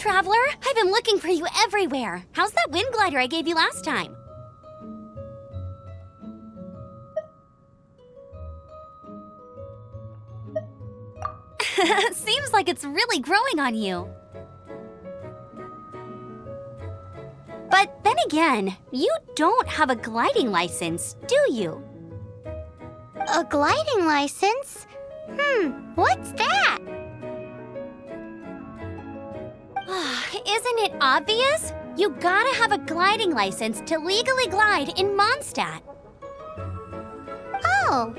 traveler! I've been looking for you everywhere. How's that wind glider I gave you last time? Seems like it's really growing on you. But then again, you don't have a gliding license, do you? A gliding license? What's that? Isn't it obvious? You gotta have a gliding license to legally glide in Mondstadt. Oh,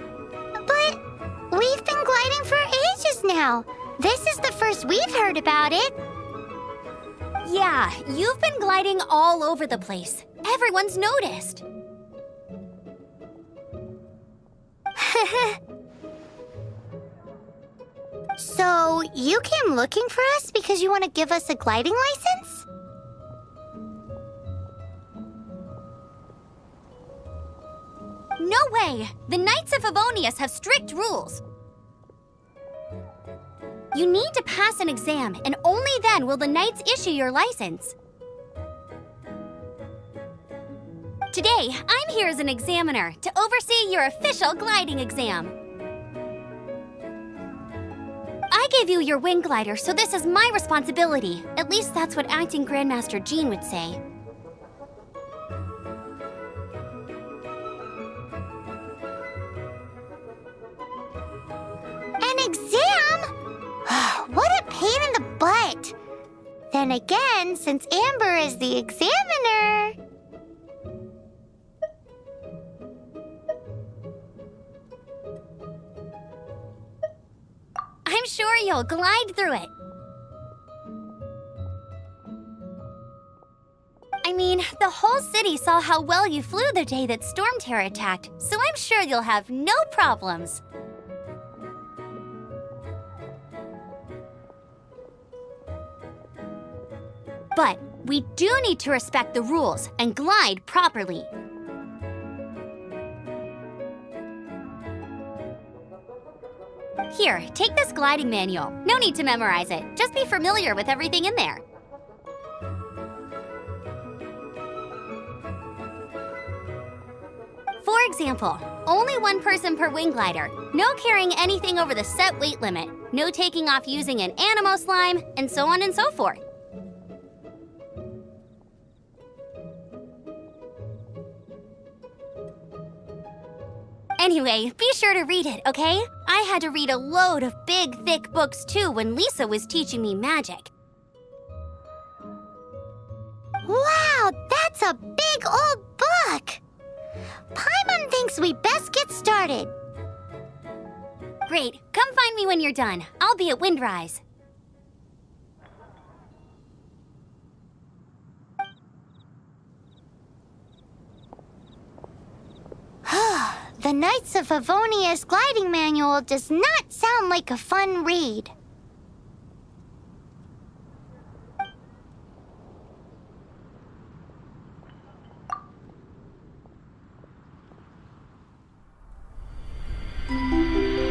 but we've been gliding for ages now. This is the first we've heard about it. Yeah, you've been gliding all over the place. Everyone's noticed. So, you came looking for us because you want to give us a gliding license? No way! The Knights of Favonius have strict rules. You need to pass an exam, and only then will the Knights issue your license. Today, I'm here as an examiner to oversee your official gliding exam. I gave you your wing glider, so this is my responsibility. At least that's what Acting Grandmaster Jean would say. An exam? What a pain in the butt. Then again, since Amber is the examiner... I'm sure you'll glide through it. I mean, the whole city saw how well you flew the day that Storm Terror attacked, so I'm sure you'll have no problems. But we do need to respect the rules and glide properly. Here, take this gliding manual. No need to memorize it. Just be familiar with everything in there. For example, only one person per wing glider, no carrying anything over the set weight limit, no taking off using an animo slime, and so on and so forth. Anyway, be sure to read it, okay? I had to read a load of big, thick books too when Lisa was teaching me magic. Wow, that's a big old book! Paimon thinks we best get started. Great, come find me when you're done. I'll be at Windrise. The Knights of Favonius gliding manual does not sound like a fun read.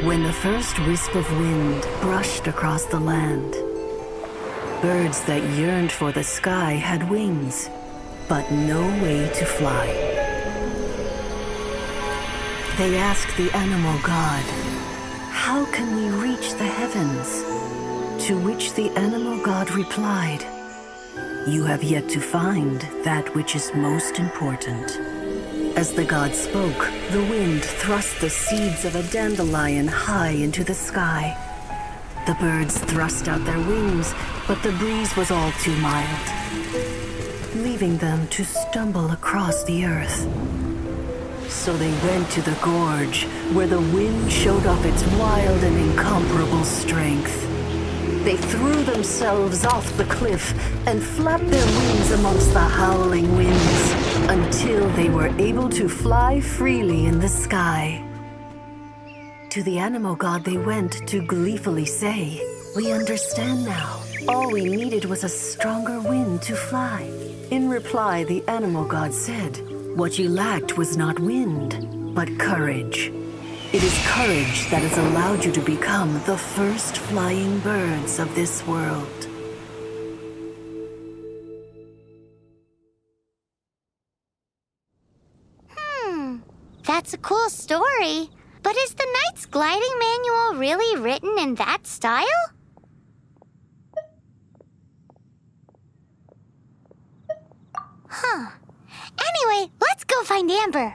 When the first wisp of wind brushed across the land, birds that yearned for the sky had wings, but no way to fly. They asked the animal god, "How can we reach the heavens?" To which the animal god replied, "You have yet to find that which is most important." As the god spoke, the wind thrust the seeds of a dandelion high into the sky. The birds thrust out their wings, but the breeze was all too mild, leaving them to stumble across the earth. So they went to the gorge, where the wind showed off its wild and incomparable strength. They threw themselves off the cliff and flapped their wings amongst the howling winds until they were able to fly freely in the sky. To the animal god they went to gleefully say, "We understand now. All we needed was a stronger wind to fly." In reply, the animal god said, "What you lacked was not wind, but courage. It is courage that has allowed you to become the first flying birds of this world." That's a cool story. But is the Knight's gliding manual really written in that style? Huh. Anyway, let's go find Amber.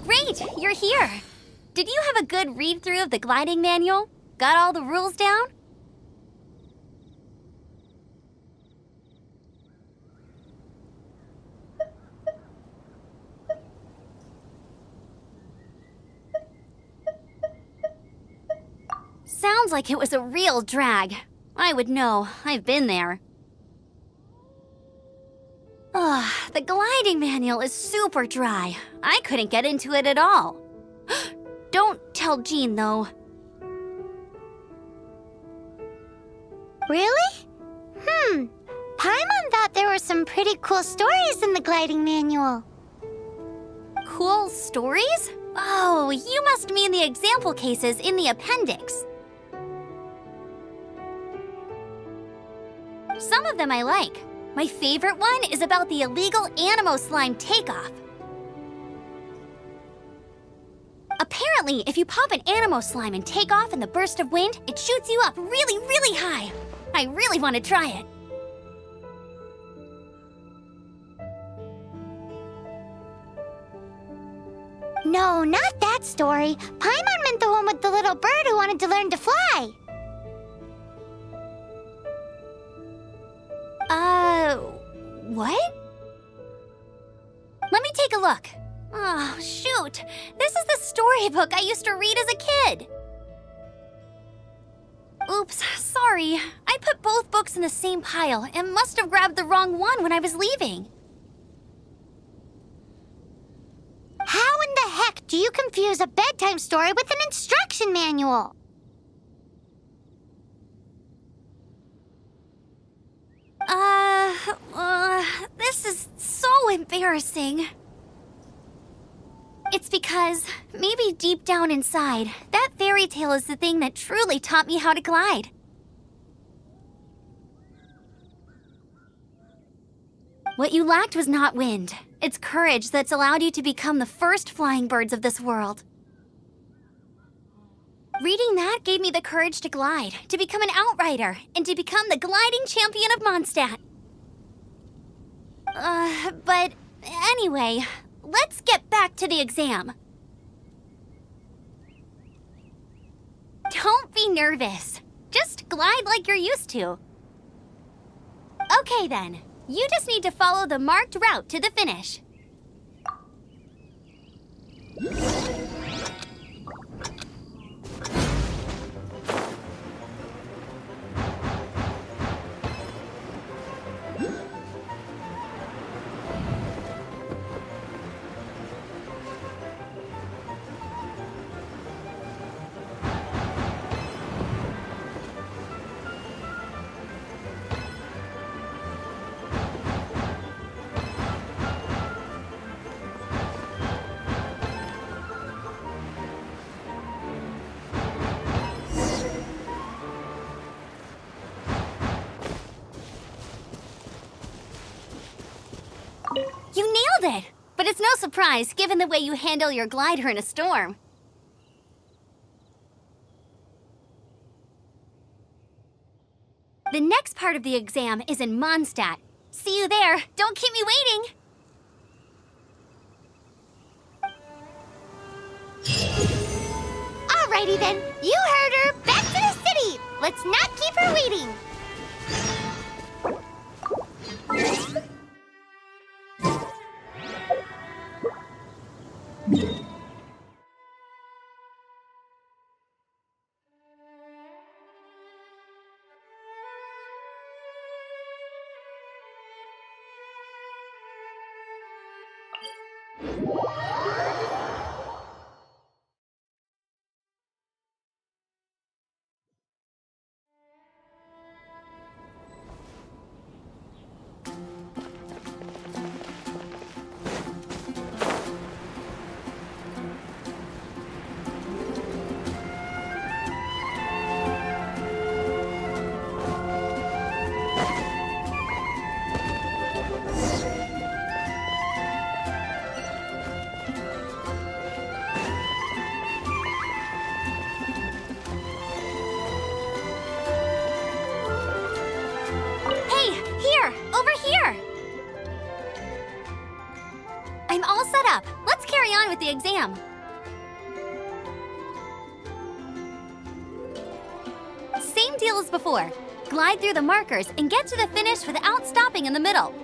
Great, you're here. Did you have a good read-through of the gliding manual? Got all the rules down? Sounds like it was a real drag. I would know. I've been there. Ugh, the gliding manual is super dry. I couldn't get into it at all. Don't tell Jean, though. Really? Paimon thought there were some pretty cool stories in the gliding manual. Cool stories? Oh, you must mean the example cases in the appendix. Some of them I like. My favorite one is about the illegal Animo slime takeoff. Apparently, if you pop an Animo slime and take off in the burst of wind, it shoots you up really, really high. I really want to try it. No, not that story. Paimon meant the one with the little bird who wanted to learn to fly. What? Let me take a look. Oh, shoot. This is the storybook I used to read as a kid. Oops, sorry. I put both books in the same pile and must have grabbed the wrong one when I was leaving. How in the heck do you confuse a bedtime story with an instruction manual? This is so embarrassing. It's because, maybe deep down inside, that fairy tale is the thing that truly taught me how to glide. What you lacked was not wind. It's courage that's allowed you to become the first flying birds of this world. Reading that gave me the courage to glide, to become an outrider, and to become the gliding champion of Mondstadt. But anyway, let's get back to the exam. Don't be nervous. Just glide like you're used to. Okay then, you just need to follow the marked route to the finish. You nailed it! But it's no surprise, given the way you handle your glider in a storm. The next part of the exam is in Mondstadt. See you there. Don't keep me waiting! Alrighty then, you heard her. Back to the city. Let's not keep her waiting. I'm all set up. Let's carry on with the exam. Same deal as before. Glide through the markers and get to the finish without stopping in the middle.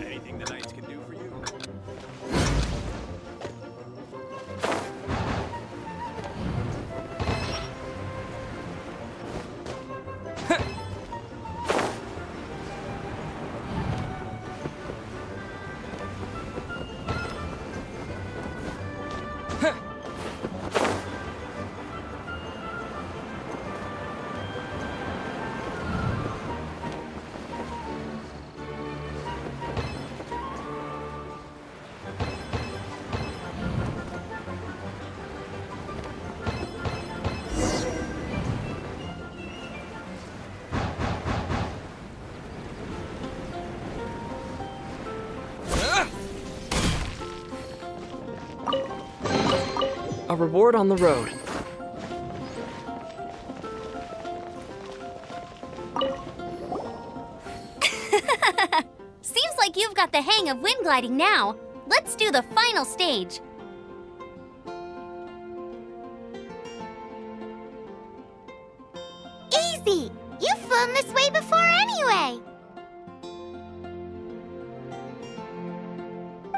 Anything the knights can do for you? A reward on the road. Seems like you've got the hang of wind gliding now. Let's do the final stage. Easy! You've flown this way before anyway!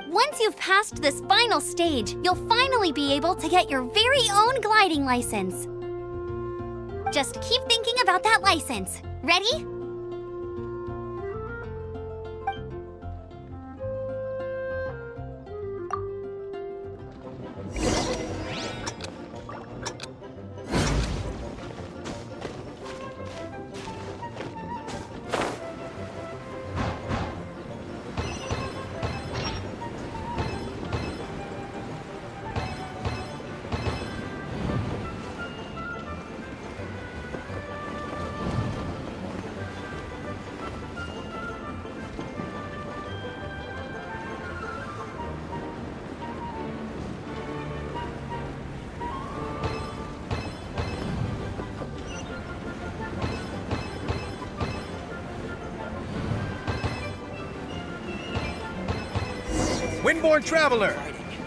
Once you've passed this final stage, you'll finally be able to get your very own gliding license. Just keep thinking about that license. Ready? Windborne Traveler!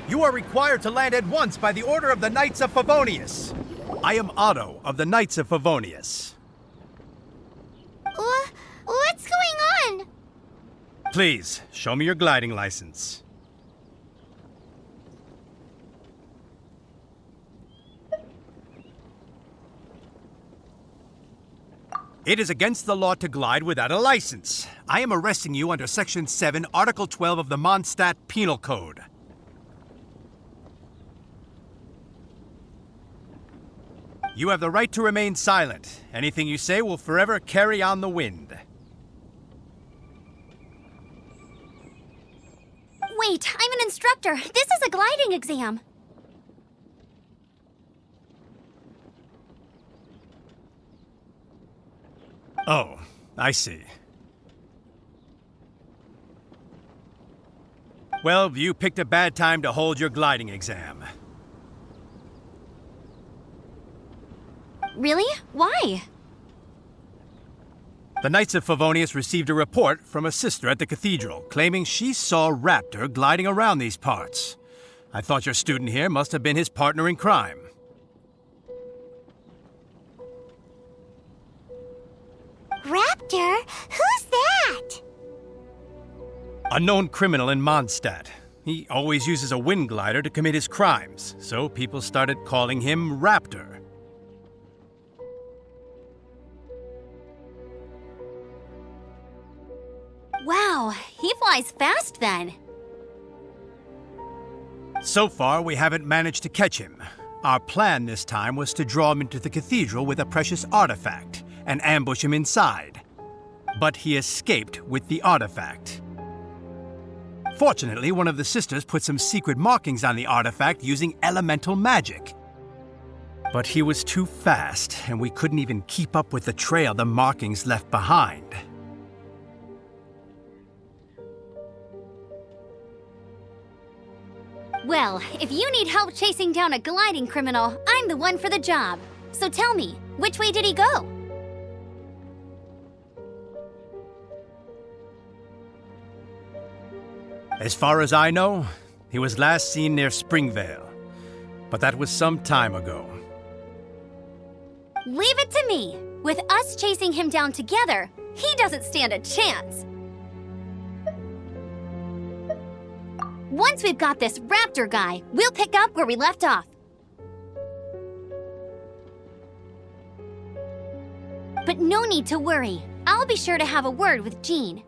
You are required to land at once by the order of the Knights of Favonius. I am Otto of the Knights of Favonius. What's going on? Please, show me your gliding license. It is against the law to glide without a license. I am arresting you under Section 7, Article 12 of the Mondstadt Penal Code. You have the right to remain silent. Anything you say will forever carry on the wind. Wait, I'm an instructor. This is a gliding exam. Oh, I see. Well, you picked a bad time to hold your gliding exam. Really? Why? The Knights of Favonius received a report from a sister at the cathedral claiming she saw Raptor gliding around these parts. I thought your student here must have been his partner in crime. Raptor? Who's that? A known criminal in Mondstadt. He always uses a wind glider to commit his crimes, so people started calling him Raptor. Wow, he flies fast then. So far, we haven't managed to catch him. Our plan this time was to draw him into the cathedral with a precious artifact and ambush him inside. But he escaped with the artifact. Fortunately, one of the sisters put some secret markings on the artifact using elemental magic. But he was too fast, and we couldn't even keep up with the trail the markings left behind. Well, if you need help chasing down a gliding criminal, I'm the one for the job. So tell me, which way did he go? As far as I know, he was last seen near Springvale. But that was some time ago. Leave it to me. With us chasing him down together, he doesn't stand a chance. Once we've got this Raptor guy, we'll pick up where we left off. But no need to worry. I'll be sure to have a word with Jean.